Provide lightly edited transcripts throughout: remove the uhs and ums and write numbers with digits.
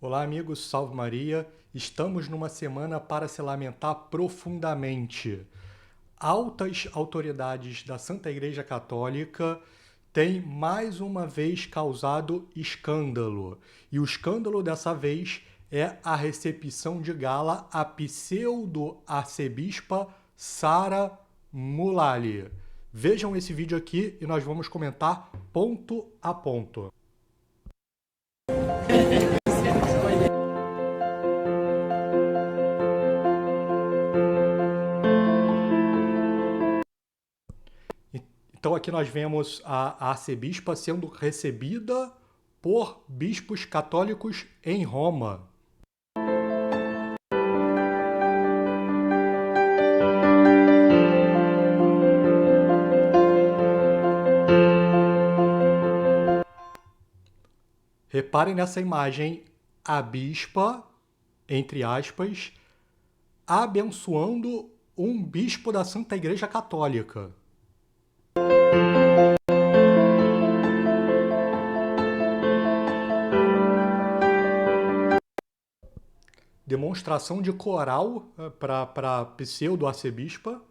Olá, amigos, salve Maria. Estamos numa semana para se lamentar profundamente. Altas autoridades da Santa Igreja Católica têm mais uma vez causado escândalo. E o escândalo dessa vez é a recepção de gala à pseudo-arcebispa Sara Mulali. Vejam esse vídeo aqui e nós vamos comentar ponto a ponto. Então aqui nós vemos a arcebispa sendo recebida por bispos católicos em Roma. Reparem nessa imagem, a bispa, entre aspas, abençoando um bispo da Santa Igreja Católica. Demonstração de coral para pseudo-arcebispa.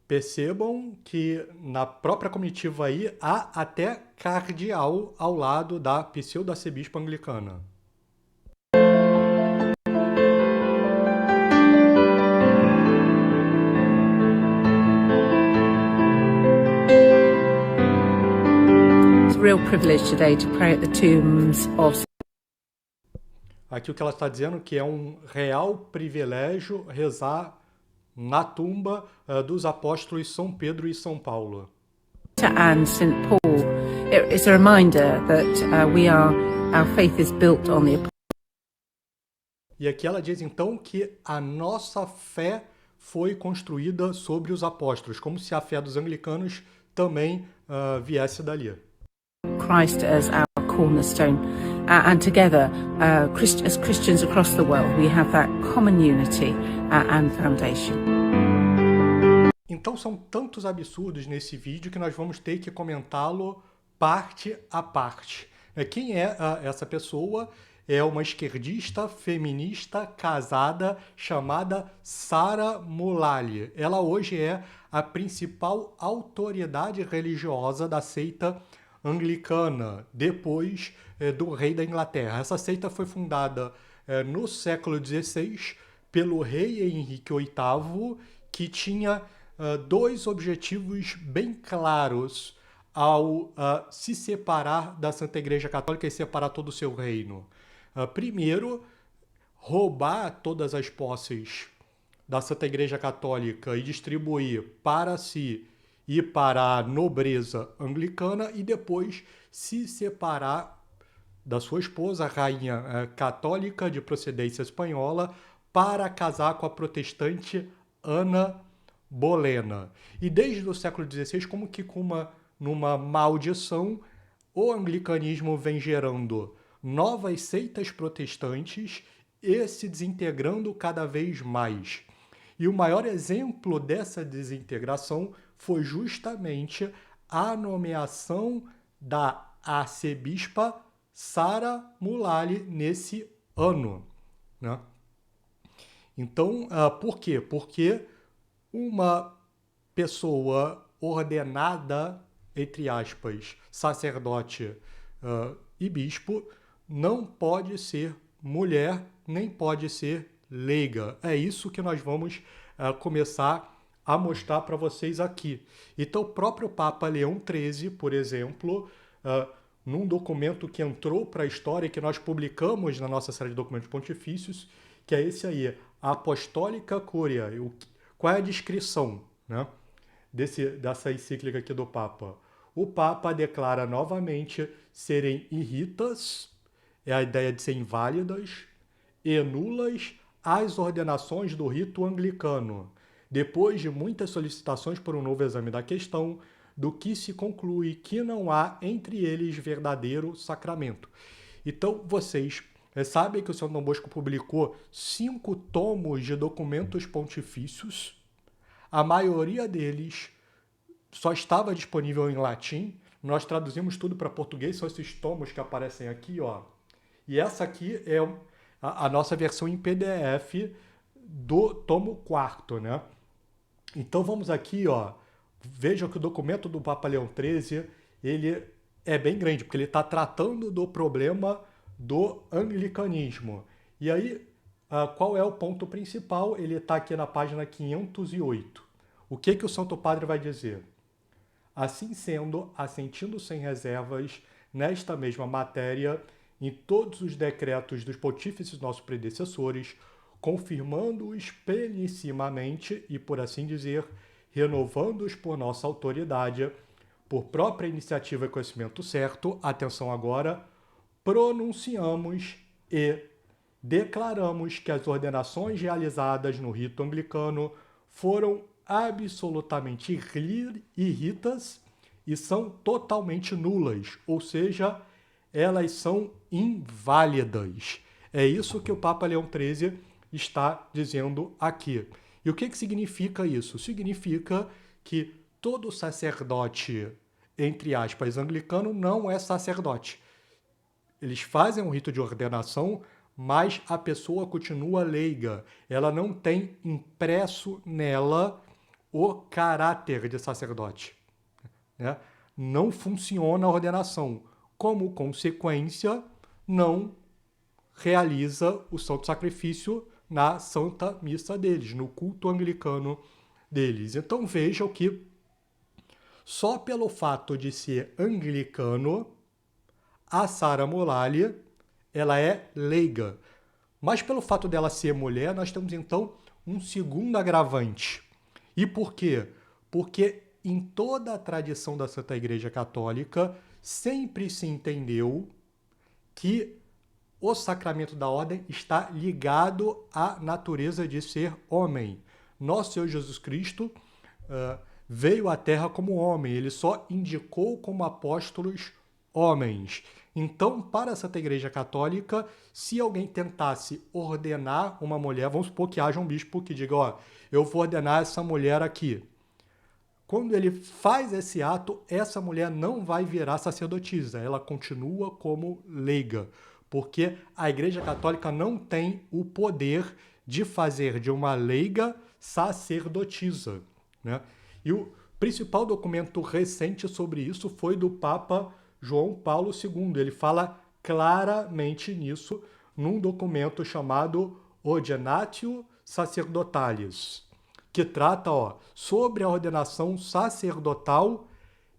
Percebam que na própria comitiva aí há até cardeal ao lado da pseudo-arcebispa anglicana. It's a real privilege today to pray at the tombs of. Aqui o que ela está dizendo que é um real privilégio rezar na tumba dos apóstolos São Pedro e São Paulo. And St. Paul. It's a reminder that our faith is built on the. E aqui ela diz então que a nossa fé foi construída sobre os apóstolos, como se a fé dos anglicanos também viesse dali. Christ as our cornerstone, and together, as Christians across the world, we have that common unity and foundation. Então são tantos absurdos nesse vídeo que nós vamos ter que comentá-lo parte a parte. Quem é essa pessoa? É uma esquerdista feminista casada chamada Sara Mulali. Ela hoje é a principal autoridade religiosa da seita anglicana, depois do rei da Inglaterra. Essa seita foi fundada no século XVI pelo rei Henrique VIII, que tinha dois objetivos bem claros ao se separar da Santa Igreja Católica e separar todo o seu reino. Primeiro, roubar todas as posses da Santa Igreja Católica e distribuir para si e para a nobreza anglicana, e depois se separar da sua esposa, a rainha católica de procedência espanhola, para casar com a protestante Ana Bolena. E desde o século XVI, como que numa maldição, o anglicanismo vem gerando novas seitas protestantes e se desintegrando cada vez mais. E o maior exemplo dessa desintegração foi justamente a nomeação da arcebispa Sara Mulali nesse ano, né? Então, por quê? Porque uma pessoa ordenada, entre aspas, sacerdote e bispo, não pode ser mulher, nem pode ser leiga. É isso que nós vamos começar a mostrar para vocês aqui. Então, o próprio Papa Leão XIII, por exemplo, num documento que entrou para a história e que nós publicamos na nossa série de documentos pontifícios, que é esse aí, a Apostólica Curia. Qual é a descrição, né, dessa encíclica aqui do Papa? O Papa declara novamente serem irritas, é a ideia de ser inválidas, e nulas as ordenações do rito anglicano, depois de muitas solicitações por um novo exame da questão, do que se conclui que não há entre eles verdadeiro sacramento. Então, vocês Sabem que o São Dom Bosco publicou 5 tomos de documentos pontifícios. A maioria deles só estava disponível em latim. Nós traduzimos tudo para português, são esses tomos que aparecem aqui, ó. E essa aqui é a nossa versão em PDF do tomo 4, né? Então vamos aqui, ó. Vejam que o documento do Papa Leão XIII, ele é bem grande, porque ele está tratando do problema do anglicanismo. E aí, qual é o ponto principal? Ele está aqui na página 508. O que o Santo Padre vai dizer? Assim sendo, assentindo sem reservas nesta mesma matéria, em todos os decretos dos pontífices nossos predecessores, confirmando-os plenissimamente e, por assim dizer, renovando-os por nossa autoridade, por própria iniciativa e conhecimento certo, atenção agora, pronunciamos e declaramos que as ordenações realizadas no rito anglicano foram absolutamente irritas e são totalmente nulas, ou seja, elas são inválidas. É isso que o Papa Leão XIII está dizendo aqui. E o que significa isso? Significa que todo sacerdote, entre aspas, anglicano, não é sacerdote. Eles fazem um rito de ordenação, mas a pessoa continua leiga. Ela não tem impresso nela o caráter de sacerdote, né? Não funciona a ordenação. Como consequência, não realiza o santo sacrifício na Santa Missa deles, no culto anglicano deles. Então vejam que só pelo fato de ser anglicano, a Sara Mullally, ela é leiga. Mas pelo fato dela ser mulher, nós temos então um segundo agravante. E por quê? Porque em toda a tradição da Santa Igreja Católica sempre se entendeu que o sacramento da ordem está ligado à natureza de ser homem. Nosso Senhor Jesus Cristo veio à Terra como homem, ele só indicou como apóstolos homens. Então, para a Santa Igreja Católica, se alguém tentasse ordenar uma mulher, vamos supor que haja um bispo que diga, ó, eu vou ordenar essa mulher aqui. Quando ele faz esse ato, essa mulher não vai virar sacerdotisa, ela continua como leiga, porque a Igreja Católica não tem o poder de fazer de uma leiga sacerdotisa, né? E o principal documento recente sobre isso foi do Papa João Paulo II. Ele fala claramente nisso num documento chamado Ordinatio Sacerdotalis, que trata sobre a ordenação sacerdotal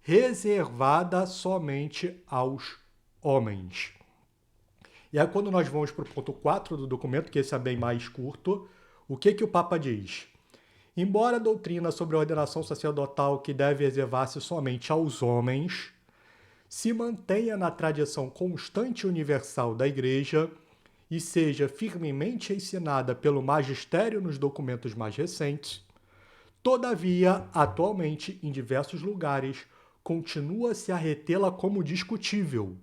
reservada somente aos homens. E aí quando nós vamos para o ponto 4 do documento, que esse é bem mais curto, o que o Papa diz? Embora a doutrina sobre a ordenação sacerdotal que deve reservar-se somente aos homens se mantenha na tradição constante e universal da Igreja e seja firmemente ensinada pelo magistério nos documentos mais recentes, todavia, atualmente, em diversos lugares, continua-se a retê-la como discutível.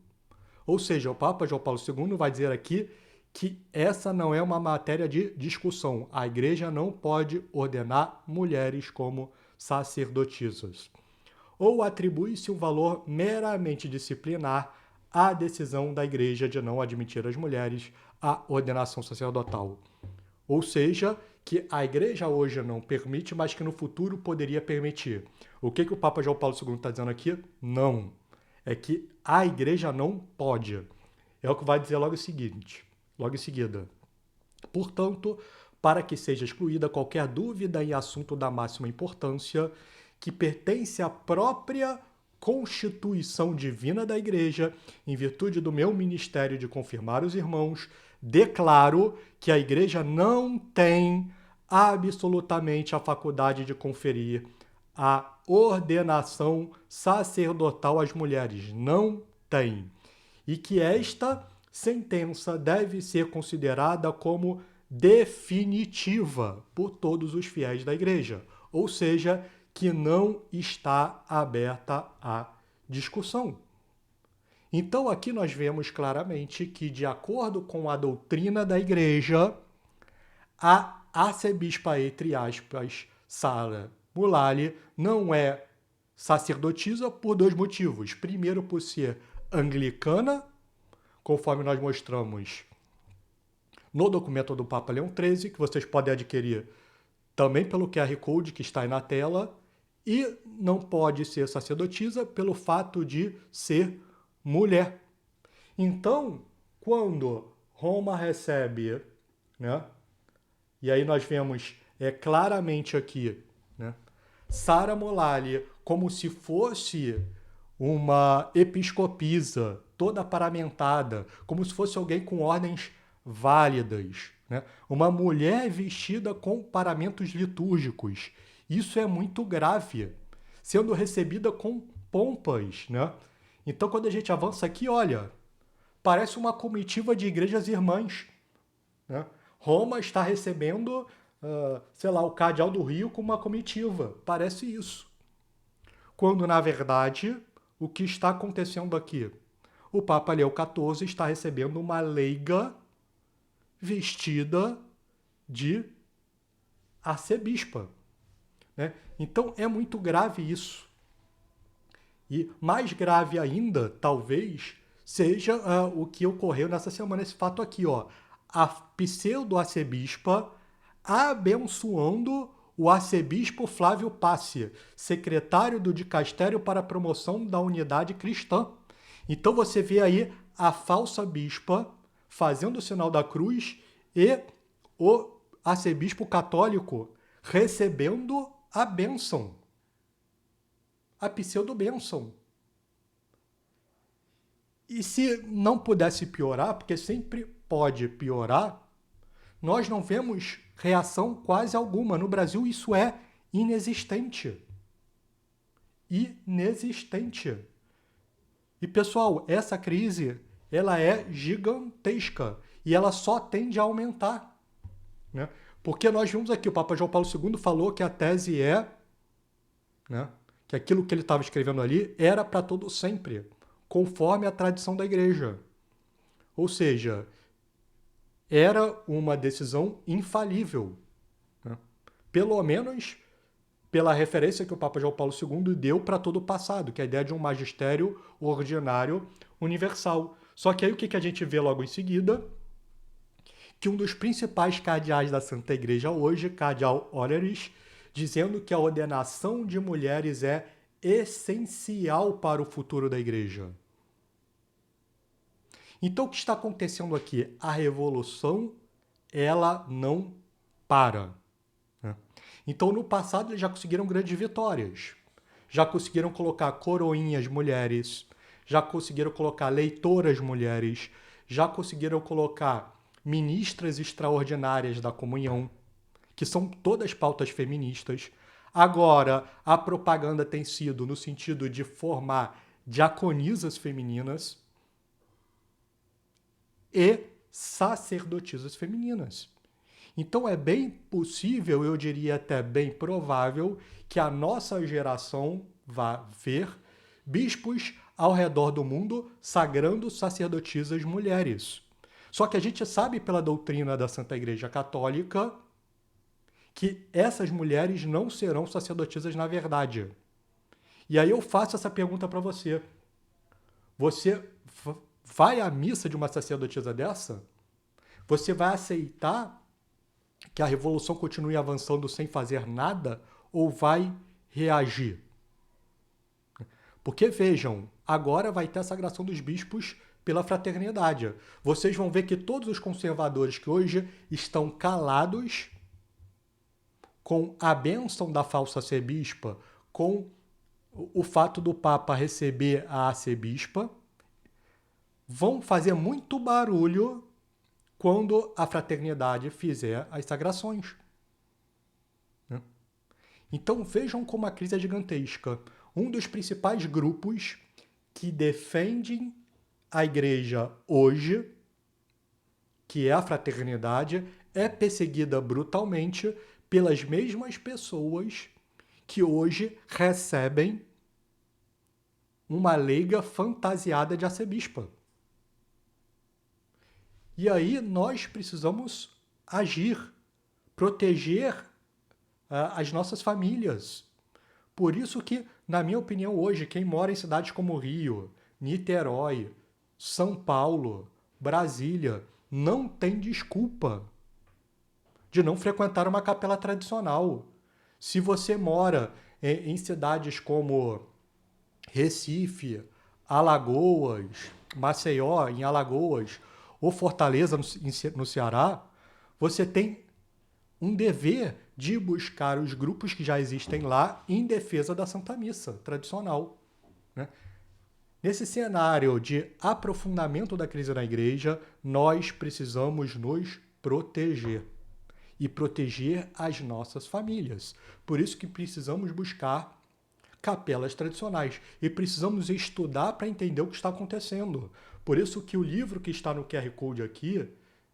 Ou seja, o Papa João Paulo II vai dizer aqui que essa não é uma matéria de discussão. A Igreja não pode ordenar mulheres como sacerdotisas. Ou atribui-se um valor meramente disciplinar à decisão da Igreja de não admitir as mulheres à ordenação sacerdotal. Ou seja, que a Igreja hoje não permite, mas que no futuro poderia permitir. O que o Papa João Paulo II está dizendo aqui? Não. É que a Igreja não pode. É o que vai dizer logo em seguida. Portanto, para que seja excluída qualquer dúvida em assunto da máxima importância, que pertence à própria constituição divina da Igreja, em virtude do meu ministério de confirmar os irmãos, declaro que a Igreja não tem absolutamente a faculdade de conferir a ordenação sacerdotal às mulheres. Não tem. E que esta sentença deve ser considerada como definitiva por todos os fiéis da Igreja. Ou seja, que não está aberta à discussão. Então, aqui nós vemos claramente que, de acordo com a doutrina da Igreja, a arcebispa, entre aspas, Sara Mullally, não é sacerdotisa por dois motivos. Primeiro, por ser anglicana, conforme nós mostramos no documento do Papa Leão XIII, que vocês podem adquirir também pelo QR Code que está aí na tela, e não pode ser sacerdotisa pelo fato de ser mulher. Então, quando Roma recebe, né, e aí nós vemos claramente aqui, né, Sara Mullally como se fosse uma episcopisa toda paramentada, como se fosse alguém com ordens válidas, né? Uma mulher vestida com paramentos litúrgicos. Isso é muito grave, sendo recebida com pompas, né? Então, quando a gente avança aqui, olha, parece uma comitiva de igrejas irmãs, né? Roma está recebendo, sei lá, o cardeal do Rio com uma comitiva. Parece isso. Quando, na verdade, o que está acontecendo aqui? O Papa Leão XIV está recebendo uma leiga vestida de arcebispa, né? Então, é muito grave isso. E mais grave ainda, talvez, seja o que ocorreu nessa semana, esse fato aqui, ó. A pseudo-arcebispa abençoando o arcebispo Flávio Passi, secretário do Dicastério para a Promoção da Unidade Cristã. Então você vê aí a falsa bispa fazendo o sinal da cruz e o arcebispo católico recebendo a bênção, a pseudo-bênção. E se não pudesse piorar, porque sempre pode piorar, nós não vemos reação quase alguma. No Brasil, isso é inexistente. Inexistente. E, pessoal, essa crise, ela é gigantesca. E ela só tende a aumentar, né? Porque nós vimos aqui, o Papa João Paulo II falou que a tese é, né, que aquilo que ele estava escrevendo ali era para todo sempre, conforme a tradição da Igreja. Ou seja, era uma decisão infalível, né? Pelo menos pela referência que o Papa João Paulo II deu para todo o passado, que é a ideia de um magistério ordinário universal. Só que aí o que a gente vê logo em seguida? Que um dos principais cardeais da Santa Igreja hoje, cardeal Honoris, dizendo que a ordenação de mulheres é essencial para o futuro da Igreja. Então, o que está acontecendo aqui? A revolução, ela não para, né? Então, no passado, eles já conseguiram grandes vitórias. Já conseguiram colocar coroinhas mulheres, já conseguiram colocar leitoras mulheres, já conseguiram colocar ministras extraordinárias da comunhão, que são todas pautas feministas. Agora, a propaganda tem sido no sentido de formar diaconisas femininas e sacerdotisas femininas. Então é bem possível, eu diria até bem provável, que a nossa geração vá ver bispos ao redor do mundo sagrando sacerdotisas mulheres. Só que a gente sabe pela doutrina da Santa Igreja Católica que essas mulheres não serão sacerdotisas na verdade. E aí eu faço essa pergunta para você. Você vai à missa de uma sacerdotisa dessa? Você vai aceitar que a revolução continue avançando sem fazer nada ou vai reagir? Porque, vejam, agora vai ter a sagração dos bispos pela fraternidade. Vocês vão ver que todos os conservadores que hoje estão calados com a bênção da falsa arcebispa, com o fato do Papa receber a arcebispa, vão fazer muito barulho quando a fraternidade fizer as sagrações. Então vejam como a crise é gigantesca. Um dos principais grupos que defendem a igreja hoje, que é a fraternidade, é perseguida brutalmente pelas mesmas pessoas que hoje recebem uma leiga fantasiada de arcebispa. E aí nós precisamos agir, proteger as nossas famílias. Por isso que, na minha opinião, hoje, quem mora em cidades como Rio, Niterói, São Paulo, Brasília, não tem desculpa de não frequentar uma capela tradicional. Se você mora em cidades como Recife, Alagoas, Maceió, em Alagoas, ou Fortaleza, no Ceará, você tem um dever de buscar os grupos que já existem lá em defesa da Santa Missa tradicional, né? Nesse cenário de aprofundamento da crise na igreja, nós precisamos nos proteger e proteger as nossas famílias. Por isso que precisamos buscar capelas tradicionais e precisamos estudar para entender o que está acontecendo. Por isso que o livro que está no QR Code aqui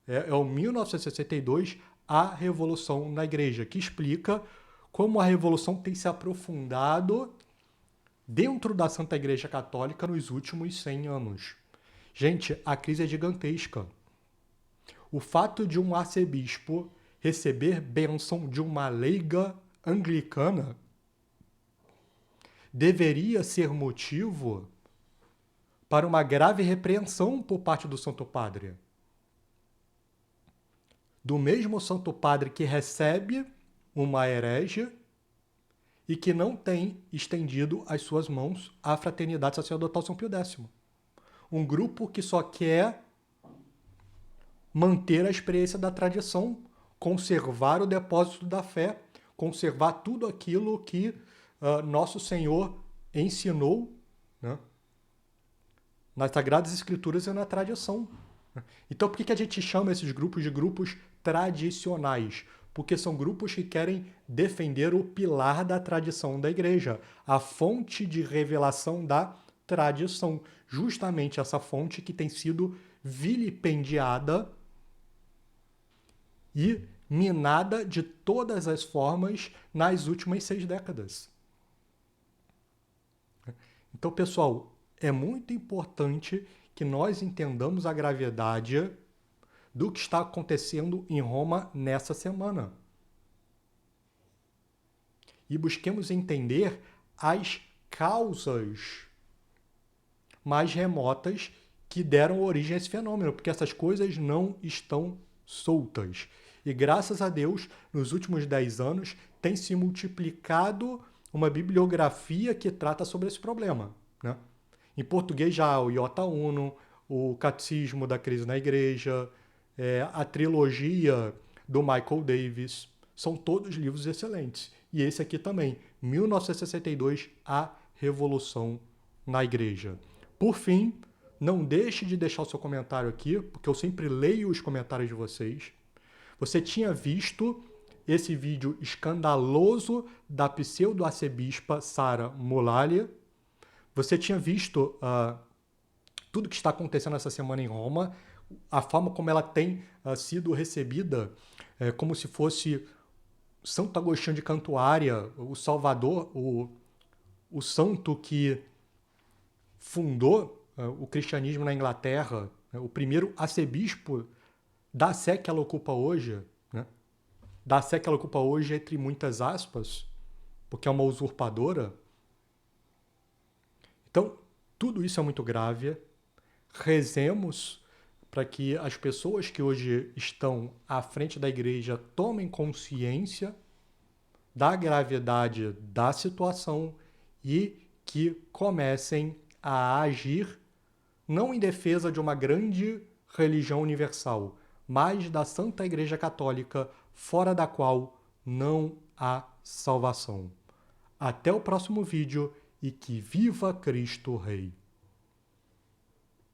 é o 1962, A Revolução na Igreja, que explica como a Revolução tem se aprofundado dentro da Santa Igreja Católica nos últimos 100 anos. Gente, a crise é gigantesca. O fato de um arcebispo receber bênção de uma leiga anglicana deveria ser motivo para uma grave repreensão por parte do Santo Padre. Do mesmo Santo Padre que recebe uma herege e que não tem estendido as suas mãos à fraternidade sacerdotal São Pio X. Um grupo que só quer manter a experiência da tradição, conservar o depósito da fé, conservar tudo aquilo que Nosso Senhor ensinou, né, nas Sagradas Escrituras e na tradição. Então, por que a gente chama esses grupos de grupos tradicionais? Porque são grupos que querem defender o pilar da tradição da igreja, a fonte de revelação da tradição. Justamente essa fonte que tem sido vilipendiada e minada de todas as formas nas últimas 6 décadas. Então, pessoal, é muito importante que nós entendamos a gravidade do que está acontecendo em Roma nessa semana. E busquemos entender as causas mais remotas que deram origem a esse fenômeno, porque essas coisas não estão soltas. E graças a Deus, nos últimos 10 anos, tem se multiplicado uma bibliografia que trata sobre esse problema, né? Em português já o Iota Uno, o Catecismo da Crise na Igreja, a trilogia do Michael Davis, são todos livros excelentes. E esse aqui também, 1962, A Revolução na Igreja. Por fim, não deixe de deixar o seu comentário aqui, porque eu sempre leio os comentários de vocês. Você tinha visto esse vídeo escandaloso da pseudo-arcebispa Sarah Mullally? Você tinha visto tudo que está acontecendo essa semana em Roma, a forma como ela tem sido recebida como se fosse Santo Agostinho de Cantuária, o Salvador, o santo que fundou o cristianismo na Inglaterra, o primeiro arcebispo da sé que ela ocupa hoje, né? Da sé que ela ocupa hoje entre muitas aspas, porque é uma usurpadora. Então, tudo isso é muito grave. Rezemos para que as pessoas que hoje estão à frente da igreja tomem consciência da gravidade da situação e que comecem a agir não em defesa de uma grande religião universal, mas da Santa Igreja Católica, fora da qual não há salvação. Até o próximo vídeo e que viva Cristo Rei!